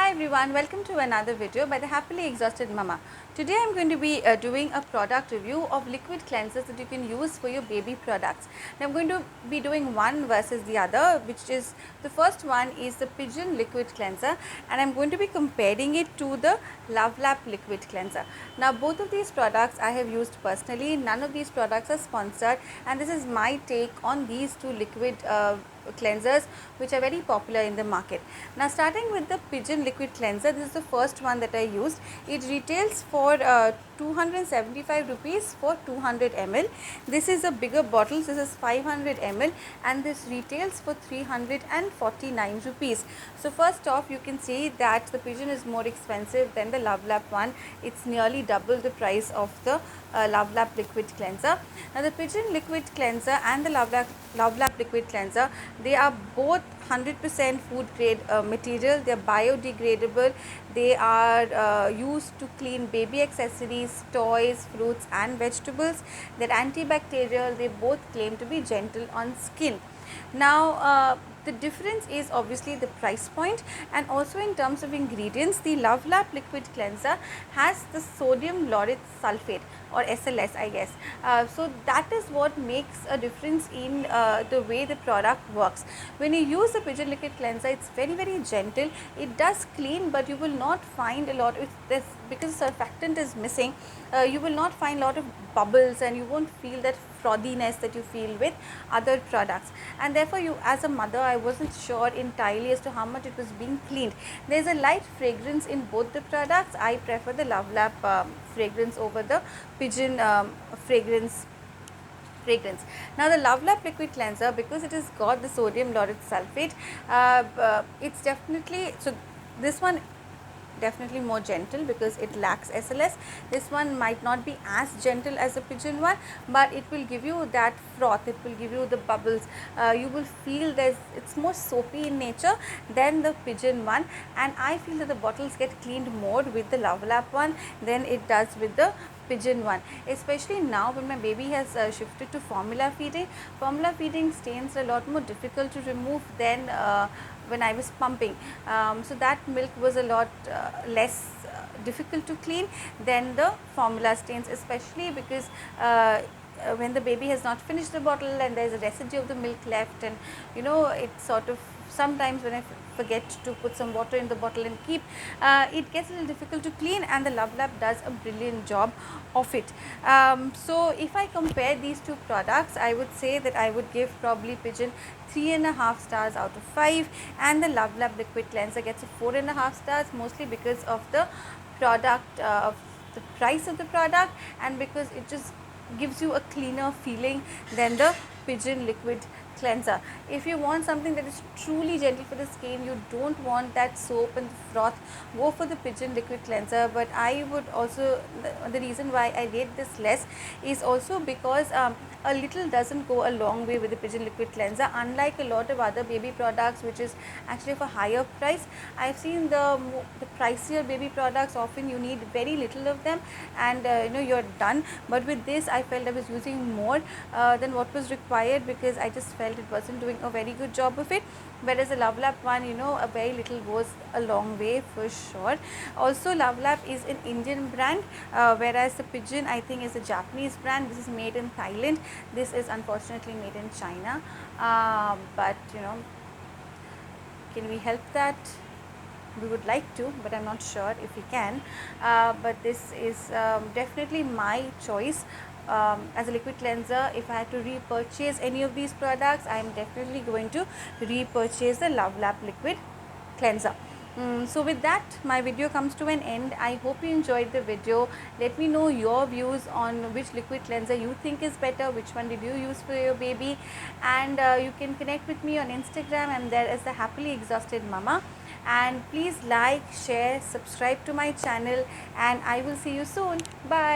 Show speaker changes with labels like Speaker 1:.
Speaker 1: Hi everyone, welcome to another video by the Happily Exhausted Mama. Today I am going to be doing a product review of liquid cleansers that you can use for your baby products. Now I am going to be doing one versus the other, which is the first one is the Pigeon liquid cleanser, and I am going to be comparing it to the Love Lap liquid cleanser. Now both of these products I have used personally, none of these products are sponsored, and this is my take on these two liquid cleansers which are very popular in the market. Now starting with the Pigeon liquid cleanser, this is the first one that I used. It retails for 275 rupees for 200 ml. This is a bigger bottle, this is 500 ml, and this retails for 349 rupees. So first off, you can see that the Pigeon is more expensive than the Love Lap one. It's nearly double the price of the Love Lap liquid cleanser. Now the Pigeon liquid cleanser and the Love Lap liquid cleanser, they are both 100% food grade material. They are biodegradable. They are used to clean baby accessories, toys, fruits and vegetables. They're antibacterial. They both claim to be gentle on skin. Now the difference is obviously the price point, and also in terms of ingredients, the Love Lap liquid cleanser has the sodium lauryl sulfate, or SLS, I guess. So that is what makes a difference in the way the product works. When you use the Pigeon liquid cleanser, it's very gentle. It does clean, but you will not find a lot of this, because surfactant is missing. You will not find a lot of bubbles, and you won't feel that frothiness that you feel with other products. And therefore, you as a mother, I wasn't sure entirely as to how much it was being cleaned. There is a light fragrance in both the products. I prefer the Love Lap fragrance over the Pigeon fragrance. Now the Love Lap liquid cleanser, because it has got the sodium lauryl sulfate, it's definitely, so this one definitely more gentle because it lacks SLS. This one might not be as gentle as the Pigeon one, but it will give you that froth, it will give you the bubbles. You will feel it's more soapy in nature than the Pigeon one, and I feel that the bottles get cleaned more with the Love Lap one than it does with the Pigeon one, especially now when my baby has shifted to formula feeding. Formula feeding stains are a lot more difficult to remove than when I was pumping. So that milk was a lot less difficult to clean than the formula stains, especially because when the baby has not finished the bottle and there is a residue of the milk left, and you know, it sort of, sometimes when I forget to put some water in the bottle and keep, it gets a little difficult to clean, and the Love Lap does a brilliant job of it. So if I compare these two products, I would say that I would give probably Pigeon 3.5 stars out of 5, and the Love Lap liquid cleanser gets a 4.5 stars, mostly because of the product, the price of the product, and because it just gives you a cleaner feeling than the Pigeon liquid cleanser. If you want something that is truly gentle for the skin, you don't want that soap and froth, go for the Pigeon liquid cleanser. But I would also, the reason why I rate this less is also because a little doesn't go a long way with the Pigeon liquid cleanser, unlike a lot of other baby products which is actually of a higher price. I've seen the pricier baby products, often you need very little of them and you know, you're done. But with this, I felt I was using more than what was required, because I just felt it wasn't doing a very good job of it. Whereas the Love Lap one, you know, a very little goes a long way for sure. Also, Love Lap is an Indian brand, whereas the Pigeon, I think, is a Japanese brand. This is made in Thailand. This is unfortunately made in China. But you know, can we help that? We would like to, but I'm not sure if we can. But this is definitely my choice as a liquid cleanser. If I had to repurchase any of these products, I am definitely going to repurchase the Love Lap liquid cleanser. So with that, my video comes to an end. I hope you enjoyed the video. Let me know your views on which liquid cleanser you think is better, which one did you use for your baby, and you can connect with me on Instagram. I'm there as the Happily Exhausted Mama. And please like, share, subscribe to my channel, and I will see you soon. Bye.